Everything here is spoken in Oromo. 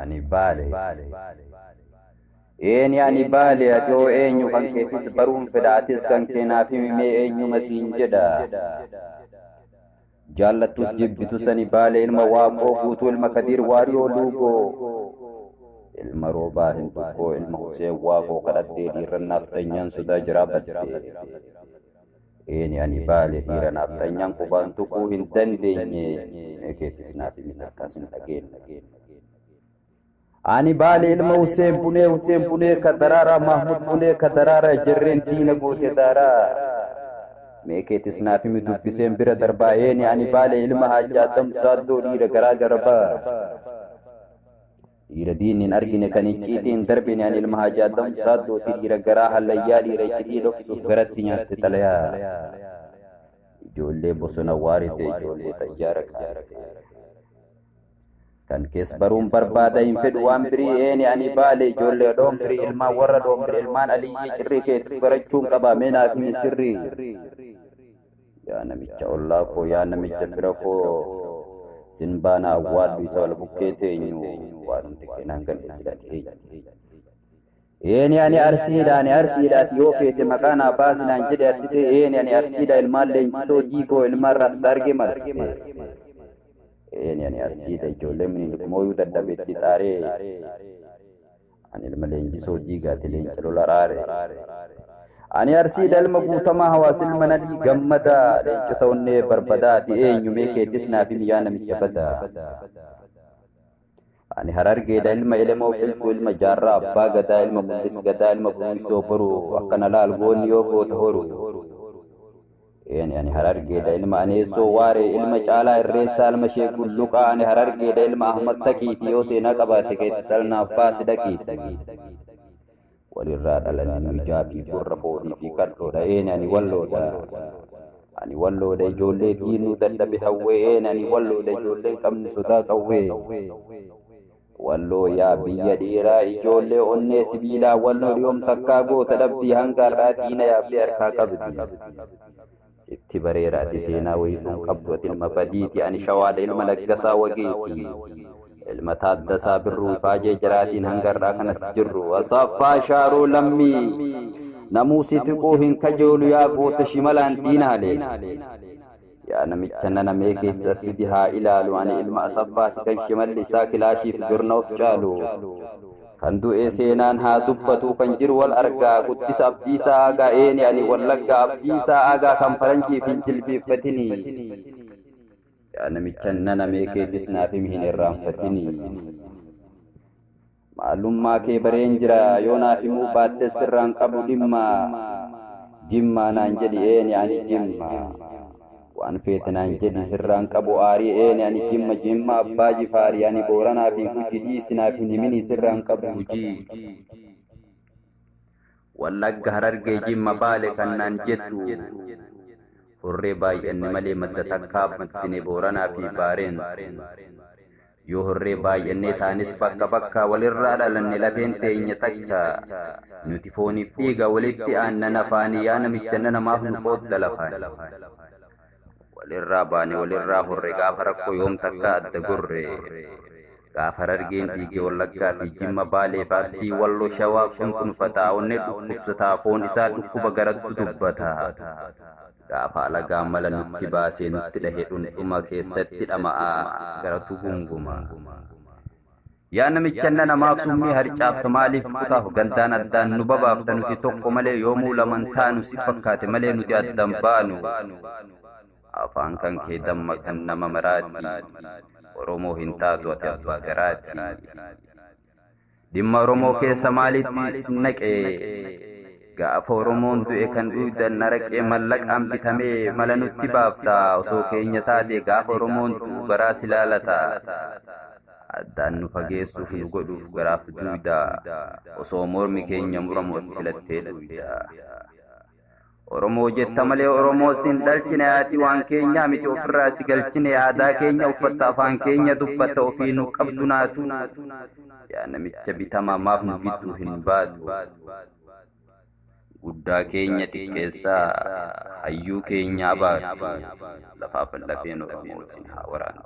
Ani baale. Ani baale atoo eenyu kan keetis baruun fedhaatis kan keenaaf himee eenyu masiin jedha. Jaallattus jibbitus ani baale ilma waaqoo guutuu ilma Kadiir Waariyoo Luugoo. Ilma roobaa hin tukkoo ilma Huseen waaqoo kadhattee dhiirra naaftanyaan sodaa jiraabatte. Ani baale dhiira naaftanyaan qubaan tuquu hin dandeenye. Keetis naaf himi akkas hin dhageenye. Ani baale ilma Huseen Bunee ka daraara Mahmud Bunee ka daraara jarreen diina goote daaraa. Meekeetis naaf himi dubbiseen bira darbaa. Ani baale ilma Hajjaatam Saaddoo dhiira garaa garbaa. Dhiira diinni argine kan icciitiin darbine ani ilma Hajjaatam Saaddooti dhiira garaa hallayyaa dhiira icciitii dhoksuuf garatti nyaatte xalayaa. Ijoollee bosona waarite ijoollee xayyaara qaarite. Kan kees baruun barbaada hin fedhu waan birii. Ani baale ijoollee dhoombirii ilmaan warra dhoombirii ilmaan aliyyii cirrii keetis barachuun qaba. Naaf himi sirrii. Yaa namicha ollaa koo yaa namicha fira koo sin baana awwaaddu isa wal bukkee teenyu waan hundi keenan galmeessidhaati. Ani arsiidhaati yoo feete maqaa naa baasinaan jedhe arsite. Ani arsiidha ilmaan leenjisoo diigoo ilmaan raasdaargee marsite. Ani arsiidha ijoollee minilik mooyuu dadhabeetti xaaree. Ani ilma leenjisoo diigaati leenca lola raare. Ani arsiidha ilma guutamaa hawaasa ilma nadii gammadaa leencota onnee barbadaati. Eenyumee keettis naaf himi yaa namicha badaa. Ani harargeedha ilma elemoo biltuu ilma jaarraa abbaa gadaa ilma bullis gadaa ilma bullisoo boruu akkana laalgoonni yoo goota horu. Ani harargeedha ilma aneessoo waaree ilma caalaa irreessaa ilma sheekulluqaa. Ani harargeedha ilma ahmad taqiiti yoo seenaa qabaate keetti salnaaf baasi dhaqiiti. Walirraa dhalanii ijaa fi gurra foonii fi kadhoodha. Ani walloodha ijoollee diinuu dadhabe hawwee. Ani walloodha ijoollee qabni sodaa qawwee. Walloo yaa biyya dheeraa ijoollee onnee sibiilaa. Walloo dhiyoom takkaa goota dhabdii hanga har'aa diina yaabbee harkaa qabdi. Sitti bareeraati seenaa wayituun qabdu ati ilma badiiti. Ani shawaadha ilma laggasaa wageeti. Ilma taaddasaa birruu faajee jiraatiin hangarraa kanas jirru. Asaffaa shaaroo lammii namuu si tuquu hin kajoolu yaa goota shimalaan diinaalee. Yaa namicha nana mee keessas fidi haa ilaalu. Ani ilma asaffaati kan shimalli isaa kilaashiif birna of caalu. Kan du'e seenaan haa dubbatu kan jiru wal argaa. Guddisa Abdiisaa Aagaa. Ani Wallaggaa Abdiisaa Aagaa kan faranjiif hin jilbeeffatini. Yaa namicha nana mee keettis naaf himi hin irraanfatini. Maalummaa kee bareen jira yoo naaf himuu baattes sirraan qabu dhimma. Jimmaa naan jedhi. Ani jimma waan feete naan jedhi sirraan qabu aarii. Ani jimma abbaa jifaarii. Ani booranaa fi guji dhiisinaaf hin himini sirraan qabu hujii. Wallagga harargee jimma baale kan naan jettu. Horree baay'anne malee madda takkaaf maddine booranaa fi baareen. Yoo horree baay'annee taanis bakka walirraa dhalanne lafeen teenya takka. Nuti fooniif dhiiga walitti aannan afaanii. Yaa namicha namaaf nu qoodda lafaan. Walirraa baane walirraa horre gaafa rakkoo yoom takka adda gorre. Gaafa harargeen dhiigee Wallaggaa fi jimma baalee Arsii Walloo Shawaa kunkunfataa. Onnee dhukkubsataa foon isaa dhukkuba garattu dubbata. Gaafa alagaa mala nutti baasee nutti dhahe dhundhuma keessatti dhama'aa garatu gunguma. Yaa namicha namaaf summii harcaafta maaliif kutaaf gandaan addaan nu babaafta. Nuti tokko malee yoomuu laman taanu si fakkaate malee nuti addan baanu. Afaan kan kee damma kan nama maraati. Oromoo hin taatu ati abbaa garaati. Dhimma Oromoo keessa maalitti naqee. Gaafa Oromoon du'e kan dhuydan naraqee mallaqaan bitamee mala nutti baafta. Osoo keenya taate gaafa Oromoon du'u garaa si laalata. Addaan nu fageessuuf nu godhuuf garaaf duyda. Osoo mormi keenya muramu filattee duyda. Oromoo jetta malee Oromoo sin dhalchine. Ati waan keenya miti ofirraa si galchine. Aadaa keenya uffatta afaan keenya dubbata ofii nu qabdu naatu. Yaa namicha bitamaa maaf nu gidduu hin baatu. Guddaa keenya xiqqeessaa hayyuu keenya abaatu. Lafaaf lafeen Oromoo sin haa waraanu.